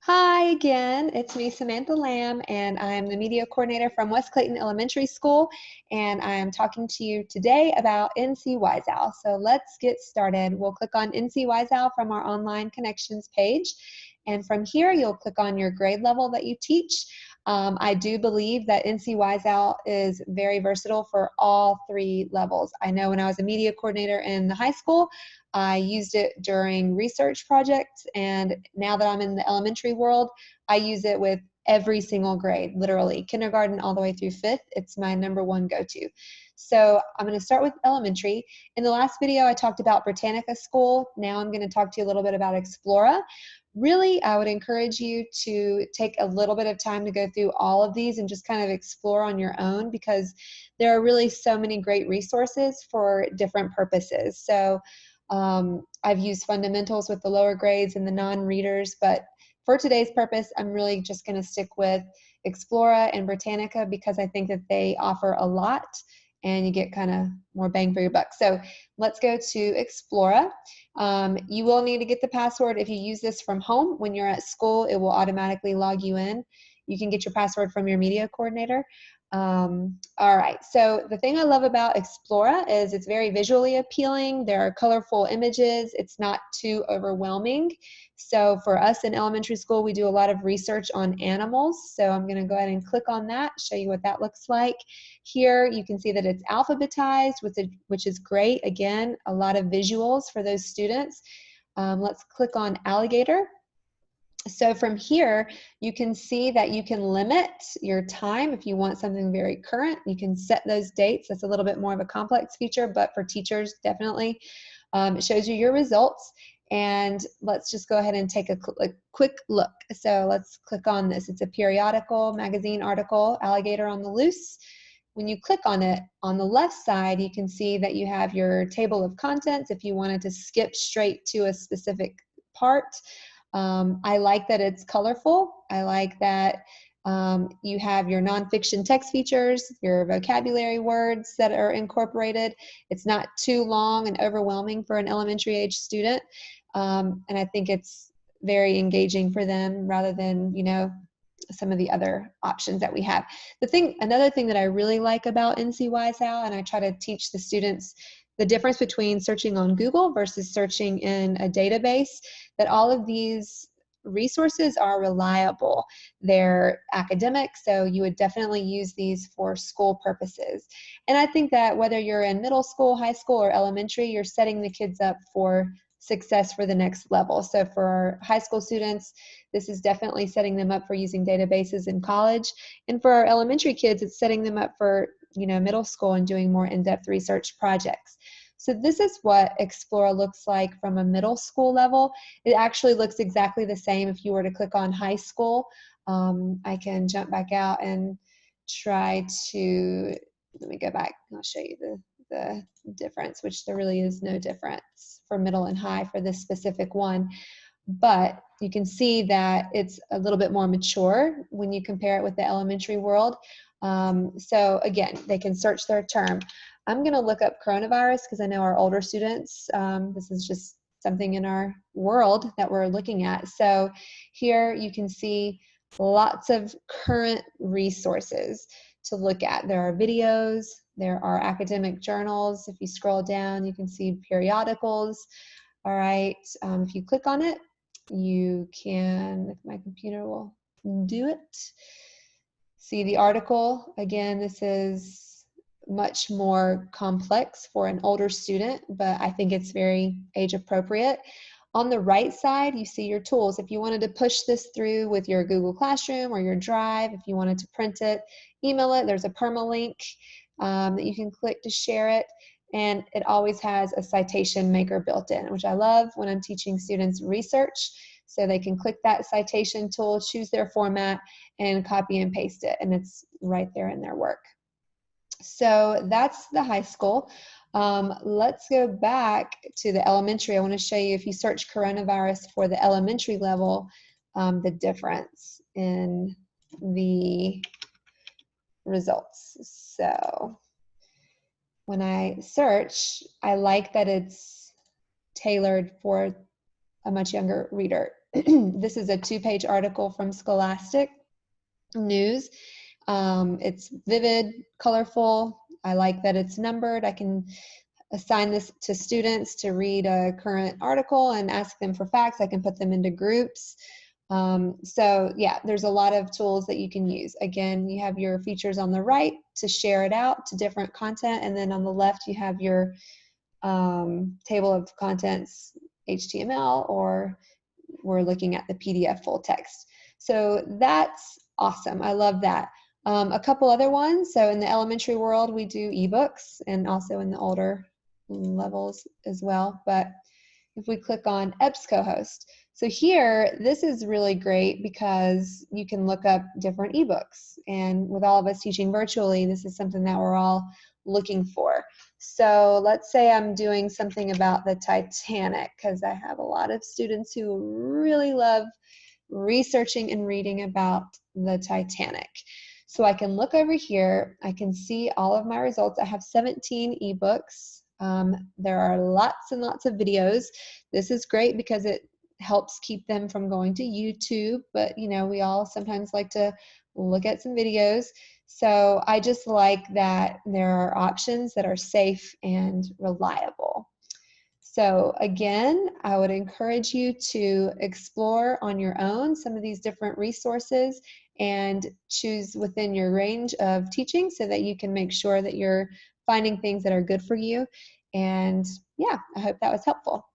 Hi again, it's me, Samantha Lamb, and I'm the media coordinator from West Clayton Elementary School, and I am talking to you today about NCWiseOwl. So let's get started. We'll click on NCWiseOwl from our online connections page, and from here you'll click on your grade level that you teach. I do believe that NCWiseOwl is very versatile for all three levels. I know when I was a media coordinator in the high school, I used it during research projects, and now that I'm in the elementary world, I use it with every single grade, literally kindergarten all the way through fifth. It's my #1 go-to. So I'm going to start with elementary. In the last video, I talked about Britannica School. Now I'm going to talk to you a little bit about Explora. Really, I would encourage you to take a little bit of time to go through all of these and just kind of explore on your own, because there are really so many great resources for different purposes. So I've used fundamentals with the lower grades and the non-readers, but for today's purpose, I'm really just going to stick with Explora and Britannica because I think that they offer a lot and you get kind of more bang for your buck. So let's go to Explora. You will need to get the password if you use this from home. When you're at school, it will automatically log you in. You can get your password from your media coordinator. All right, so the thing I love about Explora is it's very visually appealing. There are colorful images. It's not too overwhelming. So for us in elementary school, we do a lot of research on animals. So I'm going to go ahead and click on that, show you what that looks like. Here you can see that it's alphabetized, which is great. Again, a lot of visuals for those students. Let's click on alligator. So from here, you can see that you can limit your time if you want something very current. You can set those dates. That's a little bit more of a complex feature, but for teachers, definitely. It shows you your results. And let's just go ahead and take a quick look. So let's click on this. It's a periodical magazine article, Alligator on the Loose. When you click on it, on the left side, you can see that you have your table of contents if you wanted to skip straight to a specific part. I like that it's colorful. I like that you have your nonfiction text features, your vocabulary words that are incorporated. It's not too long and overwhelming for an elementary age student. And I think it's very engaging for them rather than, some of the other options that we have. Another thing that I really like about NCWiseOwl, and I try to teach the students the difference between searching on Google versus searching in a database, that all of these resources are reliable. They're academic, so you would definitely use these for school purposes. And I think that whether you're in middle school, high school, or elementary, you're setting the kids up for success for the next level. So for our high school students, this is definitely setting them up for using databases in college. And for our elementary kids, it's setting them up for middle school and doing more in-depth research projects. So this is what Explora looks like from a middle school level. It actually looks exactly the same if you were to click on high school. I can jump back out and try to, let me go back. I'll show you the difference, which there really is no difference for middle and high for this specific one. But you can see that it's a little bit more mature when you compare it with the elementary world. So again, they can search their term. I'm going to look up coronavirus because I know our older students, this is just something in our world that we're looking at. So here you can see lots of current resources to look at. There are videos, there are academic journals. If you scroll down, you can see periodicals. All right, if you click on it, you can, if my computer will do it, see the article. Again, this is much more complex for an older student, but I think it's very age appropriate. On the right side, you see your tools. If you wanted to push this through with your Google Classroom or your Drive, if you wanted to print it, email it, there's a permalink that you can click to share it. And it always has a citation maker built in, which I love when I'm teaching students research. So they can click that citation tool, choose their format, and copy and paste it. And it's right there in their work. So that's the high school. Let's go back to the elementary. I want to show you, if you search coronavirus for the elementary level, the difference in the results. So when I search, I like that it's tailored for a much younger reader. This is a 2-page article from Scholastic News. It's vivid, colorful. I like that it's numbered. I can assign this to students to read a current article and ask them for facts. I can put them into groups. So yeah, there's a lot of tools that you can use. Again, you have your features on the right to share it out to different content, and then on the left you have your table of contents, HTML, or we're looking at the PDF full text. So that's awesome. I love that. A couple other ones. So in the elementary world, we do eBooks, and also in the older levels as well. But if we click on EBSCOhost, so here, this is really great because you can look up different eBooks. And with all of us teaching virtually, this is something that we're all looking for. So let's say I'm doing something about the Titanic, because I have a lot of students who really love researching and reading about the Titanic. So I can look over here, I can see all of my results. I have 17 ebooks. There are lots and lots of videos. This is great because it helps keep them from going to YouTube, but you know, we all sometimes like to look at some videos. So I just like that there are options that are safe and reliable. So again, I would encourage you to explore on your own some of these different resources and choose within your range of teaching so that you can make sure that you're finding things that are good for you. And yeah, I hope that was helpful.